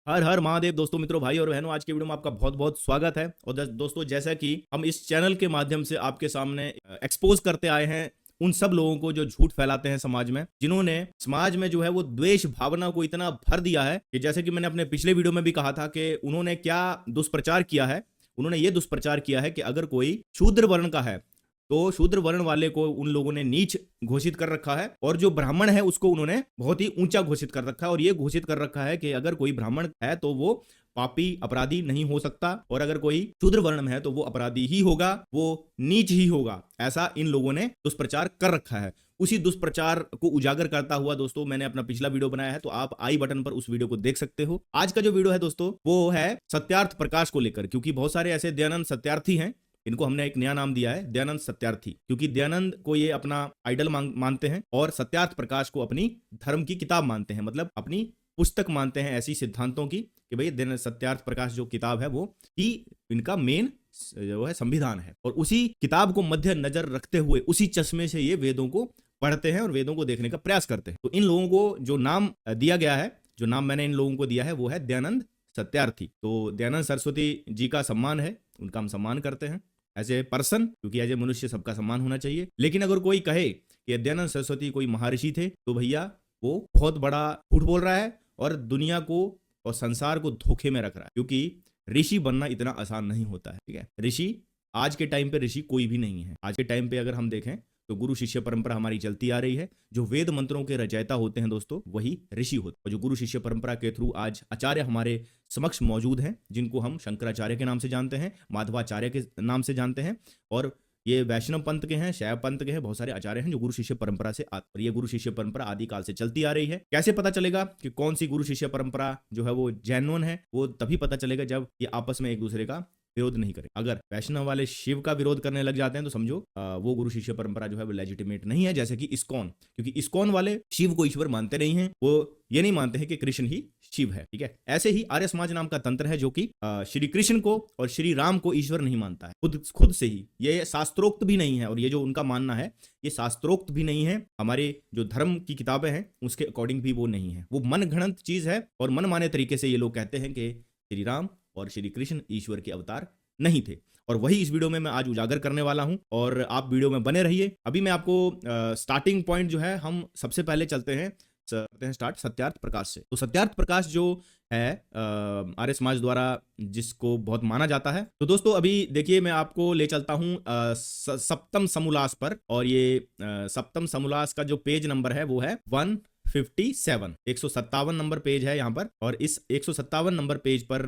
हर हर महादेव। दोस्तों, मित्रों, भाई और बहनों, आज के वीडियो में आपका बहुत बहुत स्वागत है। और दोस्तों, जैसा कि हम इस चैनल के माध्यम से आपके सामने एक्सपोज करते आए हैं उन सब लोगों को जो झूठ फैलाते हैं समाज में, जिन्होंने समाज में जो है वो द्वेष भावना को इतना भर दिया है कि जैसे कि मैंने अपने पिछले वीडियो में भी कहा था कि उन्होंने क्या दुष्प्रचार किया है। उन्होंने ये दुष्प्रचार किया है कि अगर कोई शूद्र वर्ण का है तो शूद्र वर्ण वाले को उन लोगों ने नीच घोषित कर रखा है, और जो ब्राह्मण है उसको उन्होंने बहुत ही ऊंचा घोषित कर रखा है। और ये घोषित कर रखा है कि अगर कोई ब्राह्मण है तो वो पापी अपराधी नहीं हो सकता, और अगर कोई शूद्र वर्ण में है तो वो अपराधी ही होगा, वो नीच ही होगा। ऐसा इन लोगों ने दुष्प्रचार कर रखा है। उसी दुष्प्रचार को उजागर करता हुआ दोस्तों मैंने अपना पिछला वीडियो बनाया है, तो आप आई बटन पर उस वीडियो को देख सकते हो। आज का जो वीडियो है दोस्तों वो है सत्यार्थ प्रकाश को लेकर, क्योंकि बहुत सारे ऐसे दयानंद सत्यार्थी हैं, इनको हमने एक नया नाम दिया है दयानंद सत्यार्थी, क्योंकि दयानंद को ये अपना आइडल मानते हैं और सत्यार्थ प्रकाश को अपनी धर्म की किताब मानते हैं, मतलब अपनी पुस्तक मानते हैं ऐसी सिद्धांतों की कि भाई दयानंद सत्यार्थ प्रकाश जो किताब है वो ही इनका मेन जो है संविधान है। और उसी किताब को मध्य नजर रखते हुए उसी चश्मे से ये वेदों को पढ़ते हैं और वेदों को देखने का प्रयास करते हैं। तो इन लोगों को जो नाम दिया गया है, जो नाम मैंने इन लोगों को दिया है वो है दयानंद सत्यार्थी। तो दयानंद सरस्वती जी का सम्मान है, उनका हम सम्मान करते हैं एज ए पर्सन, क्योंकि एज ए मनुष्य सबका सम्मान होना चाहिए। लेकिन अगर कोई कहे कि दयानंद सरस्वती कोई महर्षि थे तो भैया वो बहुत बड़ा झूठ बोल रहा है और दुनिया को और संसार को धोखे में रख रहा है, क्योंकि ऋषि बनना इतना आसान नहीं होता है। ठीक है, ऋषि आज के टाइम पे ऋषि कोई भी नहीं है। आज के टाइम पे अगर हम देखें तो गुरु शिष्य परंपरा हमारी चलती आ रही है। जो वेद मंत्रों के रचयिता होते हैं दोस्तों वही ऋषि होते हैं, और जो गुरु शिष्य परंपरा के थ्रू आज आचार्य हमारे समक्ष मौजूद हैं, जिनको हम शंकराचार्य के नाम से जानते हैं, माधवाचार्य के नाम से जानते हैं, और ये वैष्णव पंथ के हैं, शैव पंथ के हैं, बहुत सारे आचार्य हैं जो गुरु शिष्य परंपरा से और ये गुरु शिष्य परंपरा आदिकाल से चलती आ रही है। कैसे पता चलेगा कि कौन सी गुरु शिष्य परंपरा जो है वो जेन्युइन है? वो तभी पता चलेगा जब ये आपस में एक दूसरे का विरोध नहीं करे। अगर वैष्णव वाले शिव का विरोध करने लग जाते हैं तो समझो वो गुरु शिष्य परंपरा जो है वो लेजिटिमेट नहीं है। जैसे कि इस्कॉन, क्योंकि इस्कॉन वाले शिव को ईश्वर मानते नहीं हैं, वो ये नहीं मानते हैं कि कृष्ण ही शिव है। ठीक है, ऐसे ही आर्य समाज नाम का तंत्र है जो कि श्री कृष्ण को और श्री राम को ईश्वर नहीं मानता है खुद से ही। ये शास्त्रोक्त भी नहीं है, और ये जो उनका मानना है ये शास्त्रोक्त भी नहीं है, हमारे जो धर्म की किताबें हैं उसके अकॉर्डिंग भी वो नहीं है। वो मन घड़ंत चीज है, और मन माने तरीके से ये लोग कहते हैं कि श्री राम और श्री कृष्ण ईश्वर के अवतार नहीं थे। और वही इस वीडियो में मैं आज उजागर करने वाला हूं, और आप वीडियो में बने रहिए। अभी मैं आपको स्टार्टिंग पॉइंट जो है हम सबसे पहले चलते हैं स्टार्ट सत्यार्थ प्रकाश से। तो सत्यार्थ प्रकाश जो है आर्य समाज द्वारा जिसको बहुत माना जाता है, तो दोस्तों अभी देखिए मैं आपको ले चलता हूं सप्तम समोल्लास पर, और ये सप्तम समोल्लास का जो पेज नंबर है वो है 157 157 नंबर पेज है यहाँ पर। और इस 157 नंबर पेज पर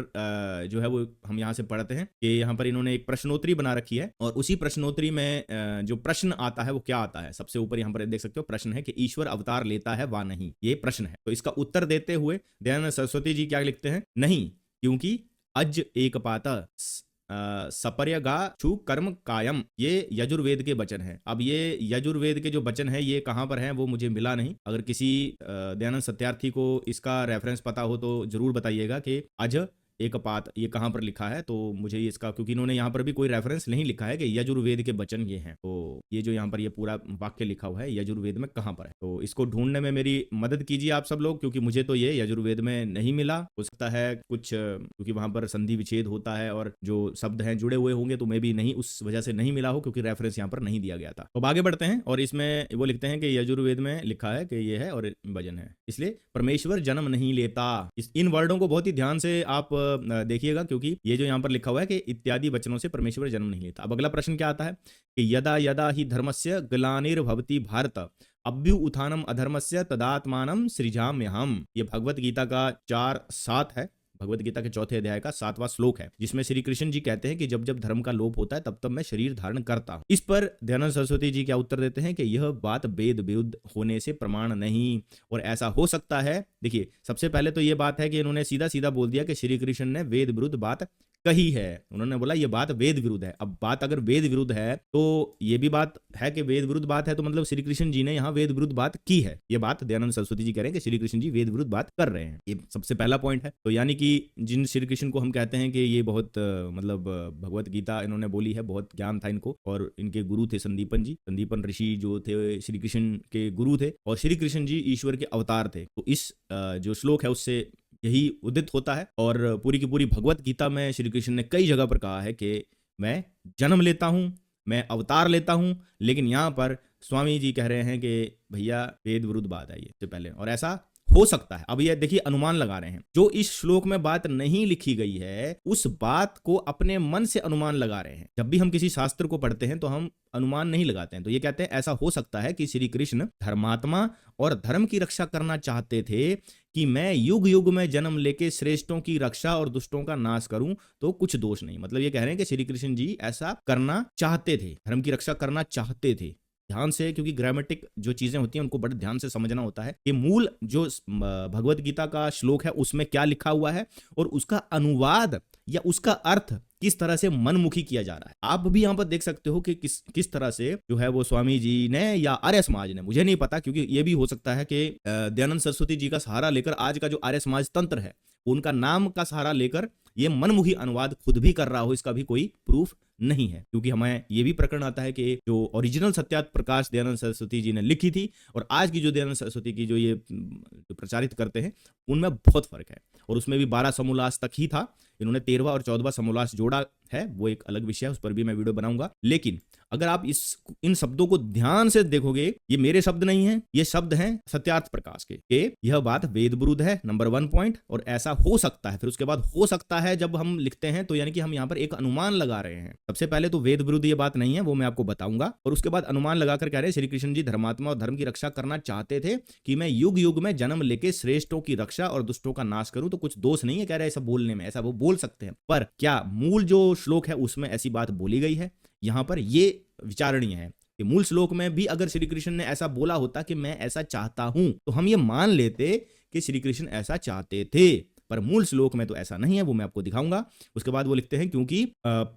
जो है वो हम यहाँ से पढ़ते हैं कि यहाँ पर इन्होंने एक प्रश्नोत्तरी बना रखी है, और उसी प्रश्नोत्तरी में जो प्रश्न आता है वो क्या आता है। सबसे ऊपर यहाँ पर देख सकते हो प्रश्न है कि ईश्वर अवतार लेता है वा नहीं, ये प्रश्न है। तो इसका उत्तर देते हुए दयानंद सरस्वती जी क्या लिखते हैं? नहीं, क्योंकि अज एक पाता सपर्यगा छु कर्म कायम, ये यजुर्वेद के वचन है। अब ये यजुर्वेद के जो वचन है ये कहाँ पर है वो मुझे मिला नहीं। अगर किसी दयानंद सत्यार्थी को इसका रेफरेंस पता हो तो जरूर बताइएगा कि अज एक पात ये कहाँ पर लिखा है, तो मुझे इसका, क्योंकि इन्होंने यहाँ पर भी कोई रेफरेंस नहीं लिखा है कि यजुर्वेद के वचन ये हैं। तो ये जो यहाँ पर ये पूरा वाक्य लिखा हुआ है यजुर्वेद में कहाँ पर है, तो इसको ढूंढने में मेरी मदद कीजिए आप सब लोग, क्योंकि मुझे तो ये यजुर्वेद में नहीं मिला। हो सकता है कुछ, क्योंकि वहां पर संधि विच्छेद होता है और जो शब्द हैं जुड़े हुए होंगे, तो मे भी नहीं, उस वजह से नहीं मिला हो, क्योंकि रेफरेंस यहाँ पर नहीं दिया गया था। तो आगे बढ़ते हैं, और इसमें वो लिखते हैं कि यजुर्वेद में लिखा है कि ये है और वजन है, इसलिए परमेश्वर जन्म नहीं लेता। इन वर्डों को बहुत ही ध्यान से आप देखिएगा, क्योंकि ये जो यहाँ पर लिखा हुआ है कि इत्यादि वचनों से परमेश्वर जन्म नहीं लेता। अब अगला प्रश्न क्या आता है कि यदा यदा ही धर्मस्य ग्लानिर्भवति भारत अभ्यु उत्थानम अधर्मस्य तदात्मानं सृजाम्यहम्। ये भगवत गीता का 4:7 है, भगवत गीता के 4थे अध्याय का 7वां श्लोक है, जिसमें श्री कृष्ण जी कहते हैं कि जब जब धर्म का लोप होता है तब तब मैं शरीर धारण करता हूं। इस पर दयानंद सरस्वती जी क्या उत्तर देते हैं कि यह बात वेद विरुद्ध होने से प्रमाण नहीं, और ऐसा हो सकता है। देखिए, सबसे पहले तो यह बात है कि इन्होंने सीधा सीधा बोल दिया कि श्री कृष्ण ने वेद विरुद्ध बात कही है। उन्होंने बोला ये बात वेद विरुद्ध है। अब बात अगर वेद विरुद्ध है तो ये भी बात है कि वेद विरुद्ध बात है, तो मतलब श्री कृष्ण जी ने यहाँ वेद विरुद्ध बात की है। ये बात दयानंद सरस्वती जी कह रहे हैं कि श्री कृष्ण जी वेद विरुद्ध बात कर रहे हैं। ये सबसे पहला पॉइंट है। तो यानी कि जिन श्री कृष्ण को हम कहते हैं कि ये बहुत मतलब भगवत गीता इन्होंने बोली है, बहुत ज्ञान था इनको, और इनके गुरु थे संदीपन जी। संदीपन ऋषि जो थे श्री कृष्ण के गुरु थे, और श्री कृष्ण जी ईश्वर के अवतार थे। तो इस जो श्लोक है उससे यही उदित होता है। और पूरी की पूरी भगवत गीता में श्री कृष्ण ने कई जगह पर कहा है कि मैं जन्म लेता हूँ, मैं अवतार लेता हूँ, लेकिन यहाँ पर स्वामी जी कह रहे हैं कि भैया वेद विरुद्ध बात आई है इससे पहले, और ऐसा हो सकता है। अब ये देखिए अनुमान लगा रहे हैं, जो इस श्लोक में बात नहीं लिखी गई है उस बात को अपने मन से अनुमान लगा रहे हैं। जब भी हम किसी शास्त्र को पढ़ते हैं तो हम अनुमान नहीं लगाते हैं। तो ये कहते हैं ऐसा हो सकता है कि श्री कृष्ण धर्मात्मा और धर्म की रक्षा करना चाहते थे कि मैं युग युग में जन्म लेके श्रेष्ठों की रक्षा और दुष्टों का नाश करूं तो कुछ दोष नहीं। मतलब ये कह रहे हैं कि श्री कृष्ण जी ऐसा करना चाहते थे, धर्म की रक्षा करना चाहते थे। ध्यान से, क्योंकि ग्रामेटिक जो चीजें होती हैं उनको बड़े ध्यान से समझना होता है कि मूल जो भगवत गीता का श्लोक है उसमें क्या लिखा हुआ है और उसका अनुवाद या उसका अर्थ किस तरह से मनमुखी किया जा रहा है। आप भी यहाँ पर देख सकते हो कि किस तरह से जो है वो स्वामी जी ने या आर्य समाज ने, मुझे नहीं पता, क्योंकि ये भी हो सकता है कि दयानंद सरस्वती जी का सहारा लेकर आज का जो आर्य समाज तंत्र है उनका नाम का सहारा लेकर ये मनमुखी अनुवाद खुद भी कर रहा हो, इसका भी कोई प्रूफ नहीं है। क्योंकि हमें ये भी प्रकरण आता है कि जो ओरिजिनल सत्यार्थ प्रकाश दयानंद सरस्वती जी ने लिखी थी और आज की जो दयानंद सरस्वती की जो ये जो प्रचारित करते हैं उनमें बहुत फर्क है। और उसमें भी 12 समोल्लास तक ही था, इन्होंने 13वां और 14वां समोल्लास जोड़ा है, वो एक अलग विषय है, उस पर भी मैं वीडियो बनाऊंगा। लेकिन अगर आप इन शब्दों को ध्यान से देखोगे, ये मेरे शब्द नहीं हैं, ये शब्द हैं सत्यार्थ प्रकाश के, यह बात वेद विरुद्ध है, नंबर 1 पॉइंट। और ऐसा हो सकता है, फिर उसके बाद हो सकता है जब हम लिखते हैं तो यानी कि हम यहाँ पर एक अनुमान लगा रहे हैं। सबसे पहले तो वेद विरुद्ध ये बात नहीं है, वो मैं आपको बताऊंगा, और उसके बाद अनुमान लगाकर कह रहे हैं श्री कृष्ण जी धर्मात्मा और धर्म की रक्षा करना चाहते थे कि मैं युग युग में जन्म लेके श्रेष्ठों की रक्षा और दुष्टों का नाश करूं, तो कुछ दोष नहीं है कह रहे ऐसा बोलने में, ऐसा वो बोल सकते हैं। पर क्या मूल जो श्लोक है उसमें ऐसी बात बोली गई है? यहाँ पर ये विचारणीय है कि मूल श्लोक में भी अगर श्री कृष्ण ने ऐसा बोला होता कि मैं ऐसा चाहता हूं, तो हम ये मान लेते कि श्री कृष्ण ऐसा चाहते थे। पर मूल श्लोक में तो ऐसा नहीं है, वो मैं आपको दिखाऊंगा। उसके बाद वो लिखते हैं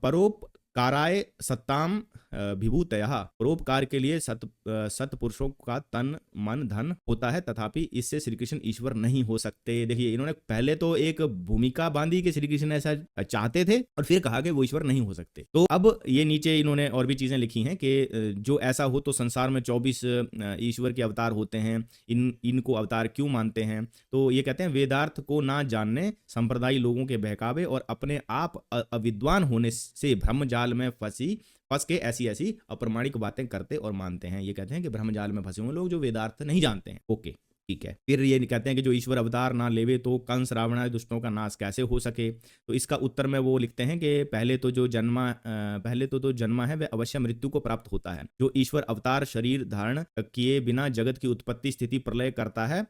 परोपकाराय सत्ताम विभूतयः, परोपकार के लिए सत्पुरुषों का तन मन धन होता है, तथापि इससे श्री कृष्ण ईश्वर नहीं हो सकते। देखिए इन्होंने पहले तो एक भूमिका बांधी कि श्री कृष्ण ऐसा चाहते थे और फिर कहा कि वो ईश्वर नहीं हो सकते। तो अब ये नीचे इन्होंने और भी चीजें लिखी हैं कि जो ऐसा हो तो संसार में 24 ईश्वर के अवतार होते हैं, इनको अवतार क्यों मानते हैं? तो ये कहते हैं वेदार्थ को ना जानने संप्रदायी लोगों के बहकावे और अपने आप अविद्वान होने से भ्रमजाल में फंस के ऐसी अप्रमाणिक बातें करते और मानते हैं। ये कहते हैं कि ब्रह्मजाल में फंसे हुए लोग जो वेदार्थ नहीं जानते हैं। ओके ठीक है। फिर ये कहते हैं कि जो ईश्वर अवतार ना लेवे तो कंस रावण आदि दुष्टों का नाश कैसे हो सके? तो इसका उत्तर में वो लिखते हैं कि पहले तो जो जन्मा है वह अवश्य मृत्यु को प्राप्त होता है। जो ईश्वर अवतार शरीर धारण किए बिना जगत की उत्पत्ति स्थिति प्रलय करता है,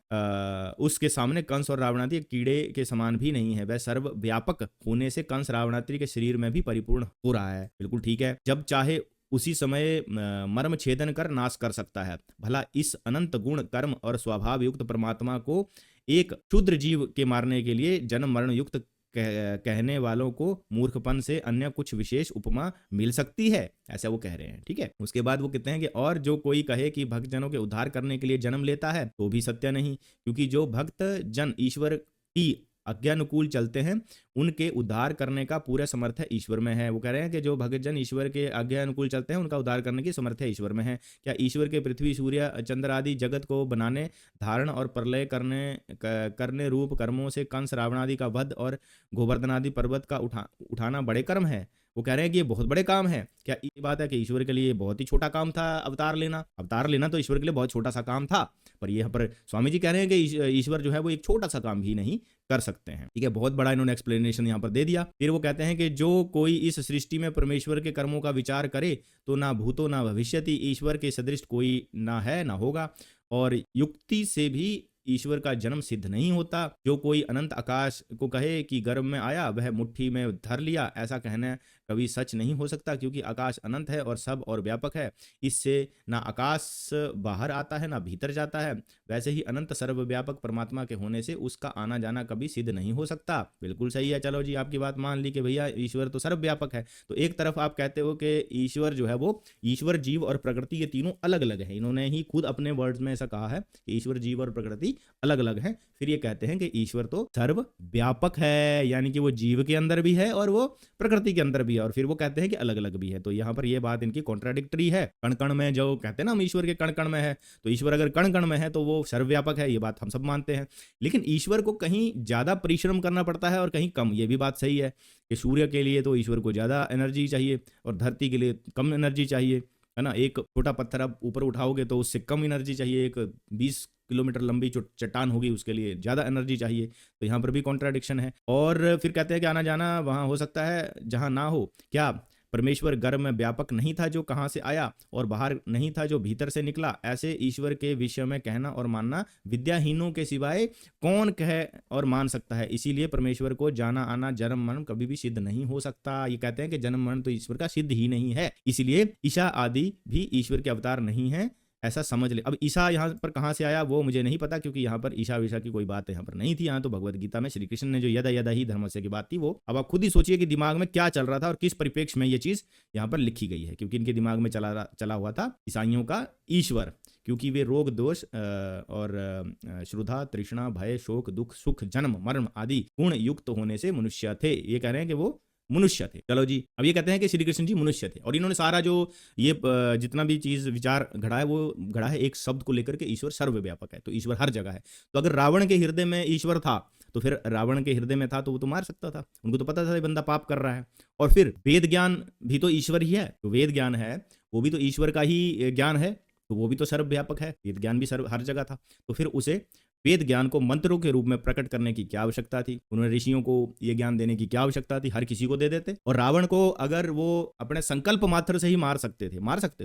उसके सामने कंस और रावणादि कीड़े के समान भी नहीं है। वह सर्वव्यापक होने से कंस रावणादि के शरीर में भी परिपूर्ण हो रहा है। बिल्कुल ठीक है। जब चाहे उसी समय मर्म छेदन कर नाश कर सकता है। भला इस अनंत गुण कर्म और स्वभाव युक्त परमात्मा को एक क्षुद्र जीव के मारने के लिए जन्म मरण युक्त कहने वालों को मूर्खपन से अन्य कुछ विशेष उपमा मिल सकती है? ऐसा वो कह रहे हैं। ठीक है। उसके बाद वो कहते हैं कि और जो कोई कहे कि भक्तजनों के उद्धार करने के लिए जन्म लेता है तो भी सत्य नहीं, क्योंकि जो भक्त जन ईश्वर की आज्ञानुकूल चलते हैं उनके उद्धार करने का पूरा समर्थ ईश्वर में है। वो कह रहे हैं कि जो भक्तजन ईश्वर के आज्ञा अनुकूल चलते हैं उनका उद्धार करने की समर्थ ईश्वर में है। क्या ईश्वर के पृथ्वी सूर्य चंद्र आदि जगत को बनाने धारण और प्रलय करने रूप कर्मों से कंस रावणादि का वध और गोवर्धन आदि पर्वत का उठाना बड़े कर्म है? वो कह रहे हैं कि ये बहुत बड़े काम है। क्या ये बात है कि ईश्वर के लिए बहुत ही छोटा काम था अवतार लेना तो ईश्वर के लिए बहुत छोटा सा काम था। पर यहाँ पर स्वामी जी कह रहे हैं कि ईश्वर जो है वो एक छोटा सा काम भी नहीं कर सकते हैं। ठीक है। बहुत बड़ा इन्होंने एक्सप्लेनेशन यहाँ पर दे दिया। फिर वो कहते हैं कि जो कोई इस सृष्टि में परमेश्वर के कर्मों का विचार करे तो ना भूतो ना भविष्यति, ईश्वर के सदृश कोई ना है ना होगा, और युक्ति से भी ईश्वर का जन्म सिद्ध नहीं होता। जो कोई अनंत आकाश को कहे कि गर्भ में आया वह मुट्ठी में धर लिया, ऐसा कहना कभी सच नहीं हो सकता, क्योंकि आकाश अनंत है और सब और व्यापक है। इससे ना आकाश बाहर आता है ना भीतर जाता है। वैसे ही अनंत सर्वव्यापक परमात्मा के होने से उसका आना जाना कभी सिद्ध नहीं हो सकता। बिल्कुल सही है। चलो जी, आपकी बात मान ली कि भैया ईश्वर तो सर्वव्यापक है। तो एक तरफ आप कहते हो कि ईश्वर जो है वो ईश्वर जीव और प्रकृति ये तीनों अलग अलग है। इन्होंने ही खुद अपने वर्ड्स में ऐसा कहा है कि ईश्वर जीव और प्रकृति भी अलग अलग हैं। फिर ये कहते हैं कि ईश्वर तो सर्व व्यापक है, यानी कि वो जीव के अंदर भी है और वो प्रकृति के अंदर भी है, और फिर वो कहते हैं कि अलग अलग भी है। तो यहाँ पर ये बात इनकी कॉन्ट्राडिक्टरी है। कण कण में जो कहते हैं ना हम ईश्वर के कण कण में है, तो ईश्वर अगर कण कण में है तो वो सर्वव्यापक है, ये बात हम सब मानते हैं। लेकिन ईश्वर को कहीं ज्यादा परिश्रम करना पड़ता है और कहीं कम, ये भी बात सही है कि सूर्य के लिए तो ईश्वर को ज्यादा एनर्जी चाहिए और धरती के लिए कम एनर्जी चाहिए, है ना। एक छोटा पत्थर आप ऊपर उठाओगे तो उससे कम एनर्जी चाहिए, एक 20 किलोमीटर लंबी जो चट्टान होगी उसके लिए ज़्यादा एनर्जी चाहिए। तो यहाँ पर भी कॉन्ट्राडिक्शन है। और फिर कहते हैं कि आना जाना वहाँ हो सकता है जहाँ ना हो। क्या परमेश्वर गर्भ में व्यापक नहीं था जो कहाँ से आया, और बाहर नहीं था जो भीतर से निकला? ऐसे ईश्वर के विषय में कहना और मानना विद्याहीनों के सिवाय कौन कह और मान सकता है। इसीलिए परमेश्वर को जाना आना जन्म मरण कभी भी सिद्ध नहीं हो सकता। ये कहते हैं कि जन्म मरण तो ईश्वर का सिद्ध ही नहीं है, इसीलिए ईशा आदि भी ईश्वर के अवतार नहीं है, ऐसा समझ ले। अब ईसा यहाँ पर कहाँ से आया वो मुझे नहीं पता, क्योंकि यहाँ पर ईशा विशा की कोई बात यहाँ पर नहीं थी। यहाँ तो भगवत गीता में श्री कृष्ण ने जो यदा यदा ही धर्मस्य की बात थी वो, अब आप खुद ही सोचिए कि दिमाग में क्या चल रहा था और किस परिप्रेक्ष्य में ये चीज यहाँ पर लिखी गई है। क्योंकि इनके दिमाग में चला हुआ था ईसाइयों का ईश्वर, क्योंकि वे रोग दोष और श्रुधा तृष्णा भय शोक दुख सुख जन्म मरण आदि गुण युक्त होने से मनुष्य थे। ये कह रहे हैं कि वो मनुष्य थे। चलो जी, अब ये कहते हैं कि श्री कृष्ण जी मनुष्य थे, और इन्होंने सारा जो ये जितना भी चीज विचार घड़ा है वो घड़ा है एक शब्द को लेकर के, ईश्वर सर्वव्यापक है, तो ईश्वर हर जगह है। तो अगर रावण के हृदय में ईश्वर था तो फिर रावण के हृदय में था तो वो तो मार सकता था, उनको तो पता था ये बंदा पाप कर रहा है। और फिर वेद ज्ञान भी तो ईश्वर ही है, तो वेद ज्ञान है वो भी तो ईश्वर का ही ज्ञान है, तो वो भी तो सर्वव्यापक है, वेद ज्ञान भी हर जगह था। तो फिर उसे वेद ज्ञान को मंत्रों के रूप में प्रकट करने की क्या आवश्यकता थी? उन्होंने ऋषियों को ये ज्ञान देने की क्या आवश्यकता थी? हर किसी को दे देते। और रावण को अगर वो अपने संकल्प मात्र से ही मार सकते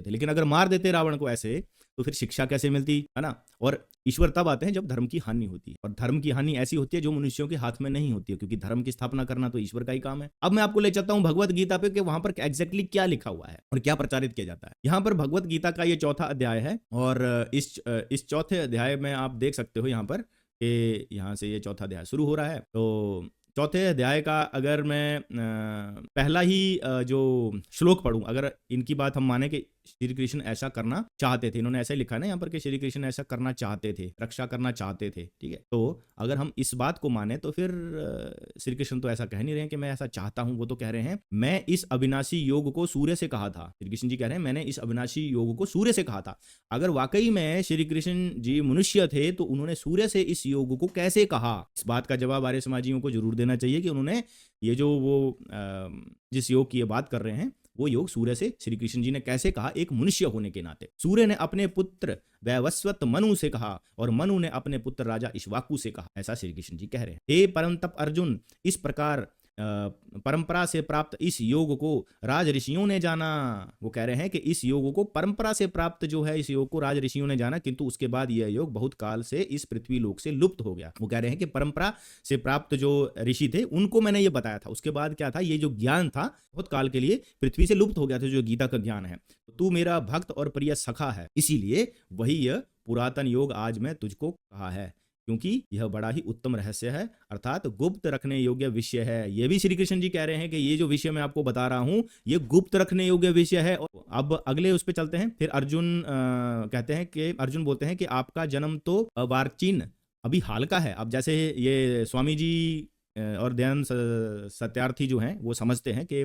थे, लेकिन अगर मार देते रावण को ऐसे तो फिर शिक्षा कैसे मिलती, है ना। और ईश्वर तब आते हैं जब धर्म की हानि होती है, और धर्म की हानि ऐसी होती है जो मनुष्यों के हाथ में नहीं होती है, क्योंकि धर्म की स्थापना करना तो ईश्वर का ही काम है। अब मैं आपको ले चलता हूं भगवत गीता पे कि वहां पर एग्जैक्टली क्या लिखा हुआ है और क्या प्रचारित किया जाता है। यहाँ पर भगवत गीता का ये चौथा अध्याय है, और इस चौथे अध्याय में आप देख सकते हो यहाँ पर कि यहाँ से ये चौथा अध्याय शुरू हो रहा है। तो चौथे अध्याय का अगर मैं पहला ही जो श्लोक पढ़ूं, अगर इनकी बात हम माने कि श्री कृष्ण ऐसा करना चाहते थे, इन्होंने ऐसा लिखा है ना यहाँ पर कि श्री कृष्ण ऐसा करना चाहते थे, रक्षा करना चाहते थे, ठीक है। तो अगर हम इस बात को माने तो फिर श्री कृष्ण तो ऐसा कह नहीं रहे हैं कि मैं ऐसा चाहता हूं, वो तो कह रहे हैं मैं इस अविनाशी योग को सूर्य से कहा था। श्री कृष्ण जी कह रहे हैं मैंने इस अविनाशी योग को सूर्य से कहा था। अगर वाकई में श्री कृष्ण जी मनुष्य थे तो उन्होंने सूर्य से इस योग को कैसे कहा? इस बात का जवाब आर्य समाजियों को जरूर देना चाहिए कि उन्होंने ये जो वो जिस योग की ये बात कर रहे हैं वो योग सूर्य से श्री कृष्ण जी ने कैसे कहा, एक मनुष्य होने के नाते। सूर्य ने अपने पुत्र वैवस्वत मनु से कहा और मनु ने अपने पुत्र राजा इक्ष्वाकु से कहा, ऐसा श्री कृष्ण जी कह रहे हैं। हे परम तप अर्जुन, इस प्रकार परंपरा से प्राप्त इस योग को राज ऋषियों ने जाना। वो कह रहे हैं कि इस योग को परंपरा से प्राप्त जो है इस योग को राज ऋषियों ने जाना, किंतु उसके बाद यह योग बहुत काल से इस पृथ्वी लोक से लुप्त हो गया। वो कह रहे हैं कि परंपरा से प्राप्त जो ऋषि थे उनको मैंने ये बताया था, उसके बाद क्या था, ये जो ज्ञान था बहुत काल के लिए पृथ्वी से लुप्त हो गया था, जो गीता का ज्ञान है। तू मेरा भक्त और प्रिय सखा है, इसीलिए वही यह पुरातन योग आज मैं तुझको कहा है, क्योंकि यह बड़ा ही उत्तम रहस्य है, अर्थात गुप्त रखने योग्य विषय है। ये भी श्री कृष्ण जी कह रहे हैं कि ये जो विषय मैं आपको बता रहा हूं ये गुप्त रखने योग्य विषय है। अब अगले उस पे चलते हैं। फिर अर्जुन कहते हैं कि अर्जुन बोलते हैं कि आपका जन्म तो अवार्चिन अभी हाल का है। अब जैसे ये स्वामी जी और दयानंद सत्यार्थी जो हैं वो समझते हैं कि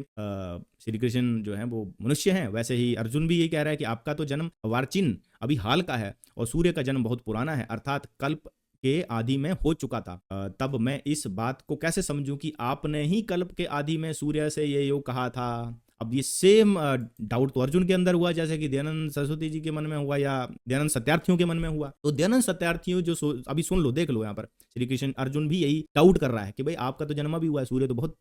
श्री कृष्ण जो हैं वो मनुष्य हैं, वैसे ही अर्जुन भी यही कह रहा है कि आपका तो जन्म अवार्चिन अभी हाल का है और सूर्य का जन्म बहुत पुराना है, अर्थात कल्प के आदि में हो चुका था। तब मैं इस बात को कैसे समझूं कि आपने ही कल्प के आदि में सूर्य से ये योग कहा था। अब ये सेम डाउट तो अर्जुन के अंदर हुआ जैसे कि दयानंद सरस्वती जी के मन में हुआ या दयानंद सत्यार्थियों के मन में हुआ। तो दयानंद सत्यार्थियों जो अभी सुन लो, देख लो, यहाँ पर श्री कृष्ण अर्जुन भी यही डाउट कर रहा है कि भाई आपका तो जन्म भी हुआ है, सूर्य तो बहुत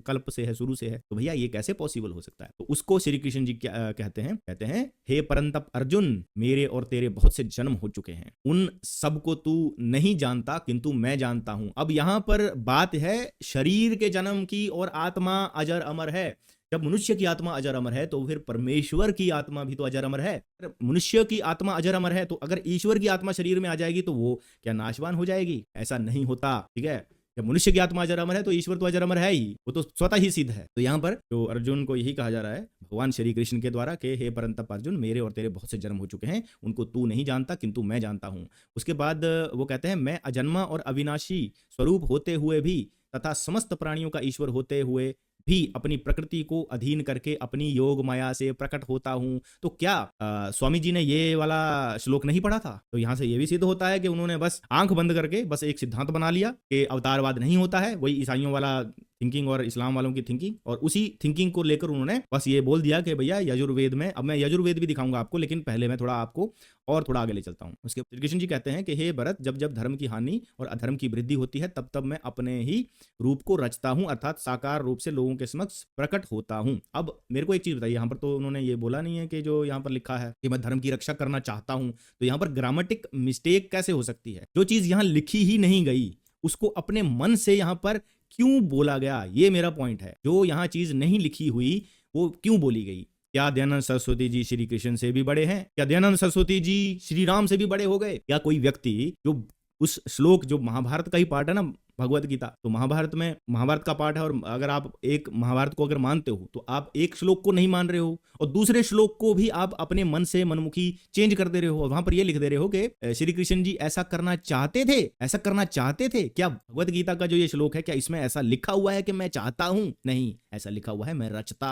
कल्प से है, शुरू से है, तो भैया ये कैसे पॉसिबल हो सकता है। तो उसको श्री कृष्ण जी क्या कहते हैं हे परंतप अर्जुन, मेरे और तेरे बहुत से जन्म हो चुके हैं, उन सबको तू नहीं जानता किंतु मैं जानता हूं। अब यहां पर बात है शरीर के जन्म की, और आत्मा अजर अमर है। जब मनुष्य की आत्मा अजर अमर है तो फिर परमेश्वर की आत्मा भी तो अजर अमर है। मनुष्य की आत्मा अजर अमर है तो अगर ईश्वर की आत्मा शरीर में आ जाएगी तो वो क्या नाशवान हो जाएगी? ऐसा नहीं होता, ठीक है। जब मनुष्य की आत्मा अजर अमर है तो ईश्वर तो अजर अमर है ही, वो तो स्वतः ही सिद्ध है। तो यहाँ पर जो अर्जुन को यही कहा जा रहा है भगवान श्री कृष्ण के द्वारा कि हे परंतप अर्जुन, मेरे और तेरे बहुत से जन्म हो चुके हैं, उनको तू नहीं जानता किंतु मैं जानता हूँ। उसके बाद वो कहते हैं मैं अजन्मा और अविनाशी स्वरूप होते हुए भी तथा समस्त प्राणियों का ईश्वर होते हुए भी अपनी प्रकृति को अधीन करके अपनी योग माया से प्रकट होता हूं। तो क्या स्वामी जी ने ये वाला श्लोक नहीं पढ़ा था? तो यहां से ये भी सिद्ध होता है कि उन्होंने बस आंख बंद करके बस एक सिद्धांत बना लिया कि अवतारवाद नहीं होता है, वही ईसाइयों वाला थिंकिंग और इस्लाम वालों की थिंकिंग, और उसी थिंकिंग को लेकर उन्होंने बस ये बोल दिया कि भैया यजुर्वेद में, अब मैं यजुर्वेद भी दिखाऊंगा आपको, लेकिन पहले मैं थोड़ा आपको और थोड़ा आगे ले चलता हूं। उसके श्री कृष्ण जी कहते हैं कि हे भरत, जब जब धर्म की हानि और अधर्म की वृद्धि होती है तब तब मैं अपने ही रूप को रचता हूं, अर्थात साकार रूप से लोगों के समक्ष प्रकट होता हूं। अब मेरे को एक चीज बताइए, यहाँ पर तो उन्होंने ये बोला नहीं है कि जो यहाँ पर लिखा है कि मैं धर्म की रक्षा करना चाहता हूं, तो यहाँ पर ग्रामेटिक मिस्टेक कैसे हो सकती है? जो चीज यहाँ लिखी ही नहीं गई उसको अपने मन से यहाँ पर क्यों बोला गया, ये मेरा पॉइंट है। जो यहाँ चीज नहीं लिखी हुई वो क्यों बोली गई? क्या दयानंद सरस्वती जी श्री कृष्ण से भी बड़े हैं? क्या दयानंद सरस्वती जी श्री राम से भी बड़े हो गए? या कोई व्यक्ति जो उस श्लोक, जो महाभारत का ही पार्ट है ना भगवत गीता, तो महाभारत में महाभारत का पार्ट है, और अगर आप एक महाभारत को अगर मानते हो तो आप एक श्लोक को नहीं मान रहे हो और दूसरे श्लोक को भी आप अपने मन से मनमुखी चेंज कर दे रहे हो, और वहां पर ये लिख दे रहे हो कि श्री कृष्ण जी ऐसा करना चाहते थे, ऐसा करना चाहते थे। क्या भगवत गीता का जो ये श्लोक है, क्या इसमें ऐसा लिखा हुआ है कि मैं चाहता हूं? नहीं, ऐसा लिखा हुआ है मैं रचता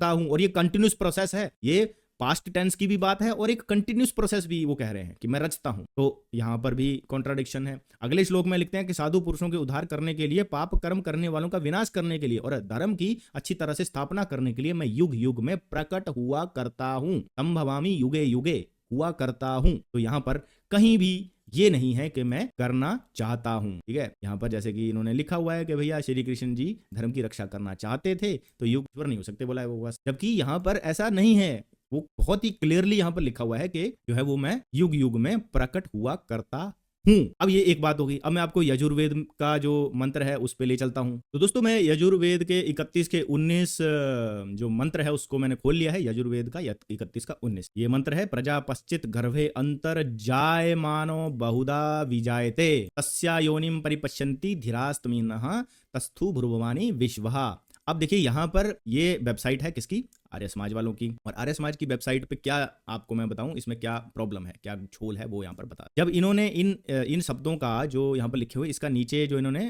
हूं। और ये कंटिन्यूस प्रोसेस है, ये पास्ट टेंस की भी बात है और एक कंटिन्यूस प्रोसेस भी वो कह रहे हैं कि मैं रचता हूं। तो यहां पर भी कॉन्ट्राडिक्शन है। अगले श्लोक में लिखते हैं कि साधु पुरुषों के उद्धार करने के लिए, पाप कर्म करने वालों का विनाश करने के लिए और धर्म की अच्छी तरह से स्थापना करने के लिए मैं युग युग में प्रकट हुआ करता हूं, संभवामि युगे युगे, हुआ करता हूं। तो यहां पर कहीं भी ये नहीं है कि मैं करना चाहता हूं, ठीक है। यहां पर जैसे कि इन्होंने लिखा हुआ है कि भैया श्री कृष्ण जी धर्म की रक्षा करना चाहते थे तो युग ईश्वर नहीं हो सकते बोला है वो बस, जबकि यहां पर ऐसा नहीं है। वो बहुत ही क्लियरली यहां पर लिखा हुआ है कि जो है वो मैं युग युग में प्रकट हुआ करता हूं। अब ये एक बात होगी। अब मैं आपको यजुर्वेद का जो मंत्र है उस पे ले चलता हूं। तो दोस्तों मैं यजुर्वेद के 31 के 19 जो मंत्र है उसको मैंने खोल लिया है। यजुर्वेद का 31 का 19 ये मंत्र है, प्रजा पश्चित गर्भे अंतर जायमानो बहुधा विजायते तस्या योनिम परिपश्यन्ति धीरास्तमीनः तस्थु भ्रुवमानि विश्वहा। अब देखिए यहाँ पर ये वेबसाइट है किसकी? आर्य समाज वालों की। और आर्य समाज की वेबसाइट पे क्या आपको मैं बताऊं इसमें क्या प्रॉब्लम है, क्या छोल है, वो यहाँ पर बता। जब इन्होंने इन शब्दों का जो यहाँ पर लिखे हुए, इसका नीचे जो इन्होंने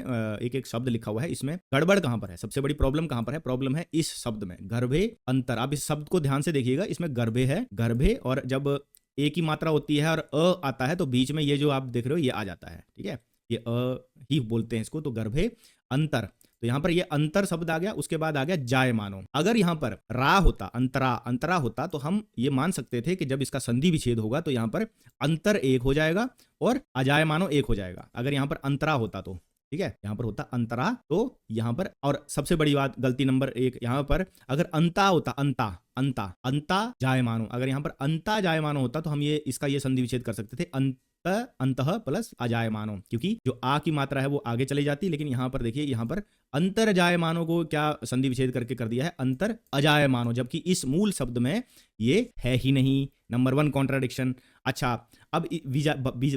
एक एक शब्द लिखा हुआ है, इसमें गड़बड़ कहाँ पर है? सबसे बड़ी प्रॉब्लम कहाँ पर है? प्रॉब्लम है इस शब्द में, गर्भे अंतर। आप इस शब्द को ध्यान से देखिएगा, इसमें गर्भे है, गर्भे, और जब एक ही मात्रा होती है और अ आता है तो बीच में ये जो आप देख रहे हो ये आ जाता है, ठीक है। ये अ ही बोलते हैं इसको, तो गर्भे अंतर। तो यहां पर ये अंतर शब्द आ गया, उसके बाद आ गया जायमानो। अगर यहां पर रा होता, अंतरा होता, तो हम ये मान सकते थे कि जब इसका संधि विच्छेद होगा तो यहां पर अंतर एक हो जाएगा और अजायमानो एक हो जाएगा। अगर यहां पर अंतरा होता तो, ठीक है, यहां पर होता अंतरा, तो यहां पर, और सबसे बड़ी बात, गलती नंबर 1, यहां पर अगर अंता होता, अंता जायमानो, अगर यहां पर अंता जायमानो होता तो हम ये इसका ये संधि विच्छेद कर सकते थे, अंतः प्लस अजायमानो, क्योंकि जो आ की मात्रा है वो आगे चली जाती। लेकिन यहां पर देखिए, यहां पर अंतर जायमानो को क्या संधि विच्छेद करके कर दिया है, अंतर अजायमानो, जबकि इस मूल शब्द में ये है ही नहीं। Number 1 contradiction. अच्छा, अब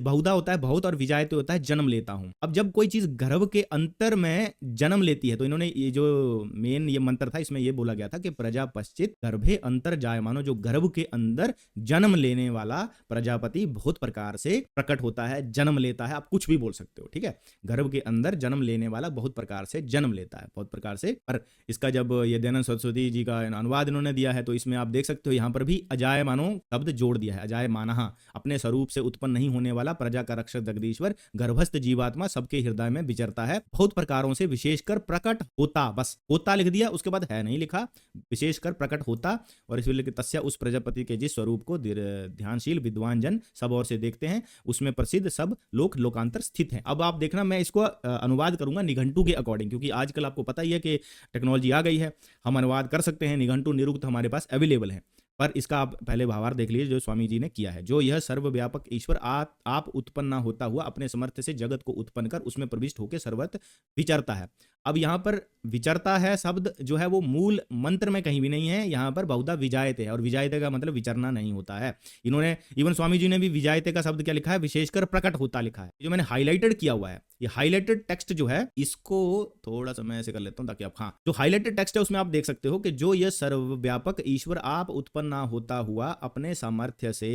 बहुधा होता है बहुत, और विजायते होता है जन्म लेता हूं। अब जब कोई चीज गर्भ के अंतर में जन्म लेती है तो इन्होंने ये जो मेन ये मंत्र था इसमें ये बोला गया था कि प्रजा पश्चित गर्भे अंतर जायमानो, जो गर्भ के अंदर जन्म लेने वाला प्रजापति बहुत प्रकार से प्रकट होता है, जन्म लेता है। आप कुछ भी बोल सकते हो, ठीक है। गर्भ के अंदर जन्म लेने वाला बहुत प्रकार से जन्म लेता है, बहुत प्रकार से। पर इसका जब ये दयानंद सरस्वती जी का अनुवाद इन्होंने दिया है तो इसमें आप देख सकते हो यहाँ पर भी अजायमानो शब्द जोड़ दिया है। अजायमानः, अपने स्वरूप से उत्पन्न नहीं होने वाला, प्रजा का रक्षक जगदीश्वर, गर्भस्थ जीवात्मा, सबके हृदय में विचरता है, बहुत प्रकारों से विशेषकर प्रकट होता। बस होता लिख दिया, उसके बाद है नहीं लिखा, विशेषकर प्रकट होता। और इसलिए तस्या, उस प्रजापति के जिस स्वरूप को ध्यानशील विद्वान जन सब ओर से देखते हैं, उसमें प्रसिद्ध सब लोकांतर स्थित है। अब आप देखना, मैं इसको अनुवाद करूंगा निघंटू के अकॉर्डिंग, क्योंकि आजकल आपको पता ही है कि टेक्नोलॉजी आ गई है, हम अनुवाद कर सकते हैं, निघंटू निरुक्त हमारे पास अवेलेबल है। पर इसका आप पहले भावार्थ देख लीजिए जो स्वामी जी ने किया है। जो यह सर्वव्यापक ईश्वर आप उत्पन्न होता हुआ अपने समर्थ से जगत को उत्पन्न कर उसमें प्रविष्ट होकर सर्वत्र विचरता है। अब यहाँ पर विचरता है शब्द जो है वो मूल मंत्र में कहीं भी नहीं है, यहाँ पर बहुधा विजायते है, और विजायते का मतलब विचरना नहीं होता है। इन्होंने इवन स्वामी जी ने भी विजायते का शब्द क्या लिखा है, विशेषकर प्रकट होता लिखा है। जो मैंने हाईलाइटेड किया हुआ है, ये हाईलाइटेड टेक्स्ट जो है इसको थोड़ा सा मैं ऐसे कर लेता हूं ताकि आप, हाँ, जो हाईलाइटेड टेक्स्ट है उसमें आप देख सकते हो कि जो यह सर्वव्यापक ईश्वर आप उत्पन्न ना होता हुआ अपने सामर्थ्य से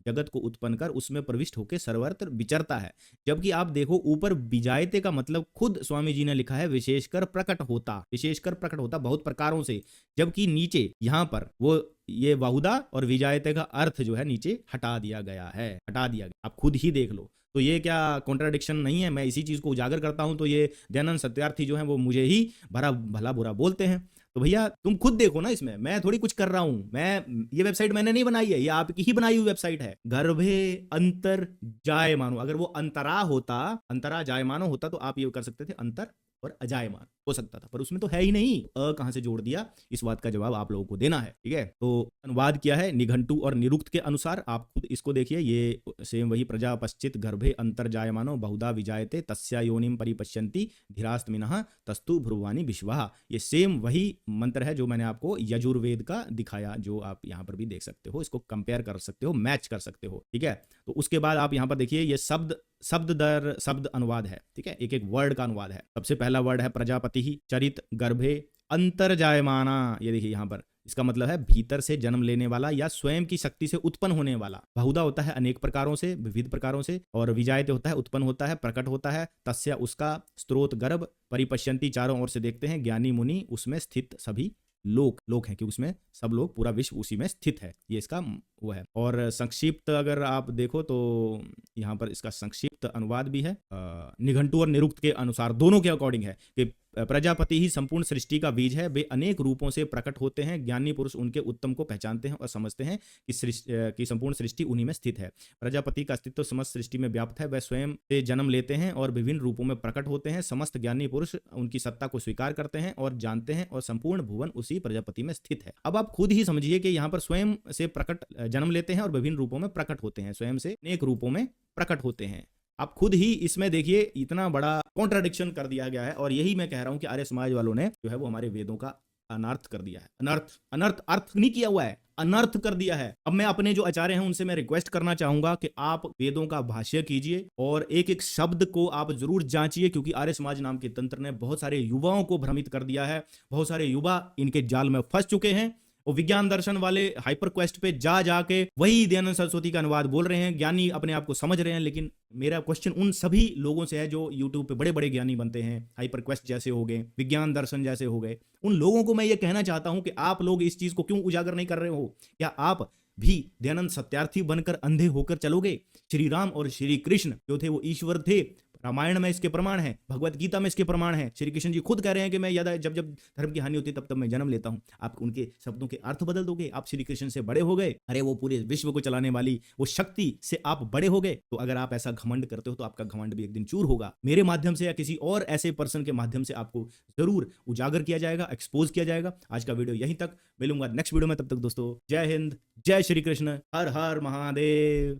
जगत को उत्पन्न कर उसमें प्रविष्ट होकर सर्वत्र विचरता है। जबकि आप देखो ऊपर विजायते का मतलब खुद स्वामी जी ने लिखा है विशेषकर प्रकट होता, विशेषकर प्रकट होता बहुत प्रकारों से, जबकि नीचे यहां पर वो ये बहुधा और विजायते का अर्थ जो है नीचे हटा दिया गया है, हटा दिया गया। आप खुद ही देख लो, तो ये क्या कॉन्ट्राडिक्शन नहीं है? मैं इसी चीज को उजागर करता हूं तो ये दयानंद सत्यार्थी जो है वो मुझे ही भला बुरा बोलते हैं। तो भैया तुम खुद देखो ना, इसमें मैं थोड़ी कुछ कर रहा हूं, ये वेबसाइट मैंने नहीं बनाई है, ये आपकी ही बनाई हुई वेबसाइट है। गर्भे अंतर जायमानो, अगर वो अंतरा होता, अंतरा जायमानो होता तो आप ये कर सकते थे अंतर और अजायमान हो सकता था, पर उसमें तो है ही नहीं। अ कहां से जोड़ दिया, इस बात का जवाब आप लोगों को देना है, ठीक है। तो अनुवाद किया है निघंटु और निरुक्त के अनुसार, आप खुद इसको देखिए, ये सेम वही प्रजापश्चित गर्भे अंतर जायमानो बहुधा विजायते तस्या योनिम परिपश्यन्ति धीरास्तमिनः तस्तु भ्रुवानी विश्वः, ये सेम वही मंत्र है जो मैंने आपको यजुर्वेद का दिखाया, जो आप यहाँ पर भी देख सकते हो, इसको कंपेयर कर सकते हो, मैच कर सकते हो, ठीक है। तो उसके बाद आप यहाँ पर देखिए ये शब्द दर शब्द अनुवाद है, ठीक है, एक एक वर्ड का अनुवाद है। सबसे पहला वर्ड है प्रजापति ही चरित गर्भे अंतर्जायमाना, ये देखिए यहाँ पर इसका मतलब है भीतर से जन्म लेने वाला या स्वयं की शक्ति से उत्पन्न होने वाला। बहुधा होता है अनेक प्रकारों से, विविध प्रकारों से, और विजायते होता है उत्पन्न होता है, प्रकट होता है, तस्या उसका स्त्रोत गर्भ, परिपश्यंती चारों ओर से देखते हैं, ज्ञानी मुनि उसमें स्थित सभी लोक हैं, कि उसमें सब लोग, पूरा विश्व उसी में स्थित है, ये इसका वो है। और संक्षिप्त अगर आप देखो तो यहाँ पर इसका संक्षिप्त अनुवाद भी है, निघंटु और निरुक्त के अनुसार दोनों के अकॉर्डिंग है कि प्रजापति ही संपूर्ण सृष्टि का बीज है, वे अनेक रूपों से प्रकट होते हैं, ज्ञानी पुरुष उनके उत्तम को पहचानते हैं और समझते हैं कि संपूर्ण सृष्टि उन्हीं में स्थित है। प्रजापति का अस्तित्व समस्त सृष्टि में व्याप्त है, वह स्वयं से जन्म लेते हैं और विभिन्न रूपों में प्रकट होते हैं। समस्त ज्ञानी पुरुष उनकी सत्ता को स्वीकार करते हैं और जानते हैं, और संपूर्ण भुवन उसी प्रजापति में स्थित है। अब आप खुद ही समझिए कि यहाँ पर स्वयं से प्रकट जन्म लेते हैं और विभिन्न रूपों में प्रकट होते हैं, स्वयं से अनेक रूपों में प्रकट होते हैं। आप खुद ही इसमें देखिए इतना बड़ा कॉन्ट्राडिक्शन कर दिया गया है, और यही मैं कह रहा हूं कि आर्य समाज वालों ने जो है वो हमारे वेदों का अनर्थ कर दिया है। अनर्थ अर्थ नहीं किया हुआ है, अनर्थ कर दिया है। अब मैं अपने जो आचार्य हैं उनसे मैं रिक्वेस्ट करना चाहूंगा कि आप वेदों का भाष्य कीजिए और एक एक शब्द को आप जरूर जांचिए, क्योंकि आर्य समाज नाम के तंत्र ने बहुत सारे युवाओं को भ्रमित कर दिया है। बहुत सारे युवा इनके जाल में फंस चुके हैं, और विज्ञान दर्शन वाले हाइपर क्वेस्ट पे जाके वही दयानंद सरस्वती का अनुवाद बोल रहे हैं, ज्ञानी अपने आप को समझ रहे हैं। लेकिन मेरा क्वेश्चन उन सभी लोगों से है जो यूट्यूब पे बड़े बड़े ज्ञानी बनते हैं, हाइपर क्वेस्ट जैसे हो गए, विज्ञान दर्शन जैसे हो गए, उन लोगों को मैं ये कहना चाहता हूं कि आप लोग इस चीज को क्यों उजागर नहीं कर रहे हो? क्या आप भी दयानंद सत्यार्थी बनकर अंधे होकर चलोगे? श्री राम और श्री कृष्ण जो थे वो ईश्वर थे, रामायण में इसके प्रमाण है, भगवत गीता में इसके प्रमाण है। श्री कृष्ण जी खुद कह रहे हैं कि मैं जब जब धर्म की हानि होती है तब मैं जन्म लेता हूं। आप उनके शब्दों के अर्थ बदल दोगे? आप श्री कृष्ण से बड़े हो गए, अरे वो पूरे विश्व को चलाने वाली वो शक्ति से आप बड़े हो गए। तो अगर आप ऐसा घमंड करते हो तो आपका घमंड भी एक दिन चूर होगा। मेरे माध्यम से या किसी और ऐसे पर्सन के माध्यम से आपको जरूर उजागर किया जाएगा, एक्सपोज किया जाएगा। आज का वीडियो यहीं तक, मिलूंगा नेक्स्ट वीडियो में, तब तक दोस्तों जय हिंद, जय श्री कृष्ण, हर हर महादेव।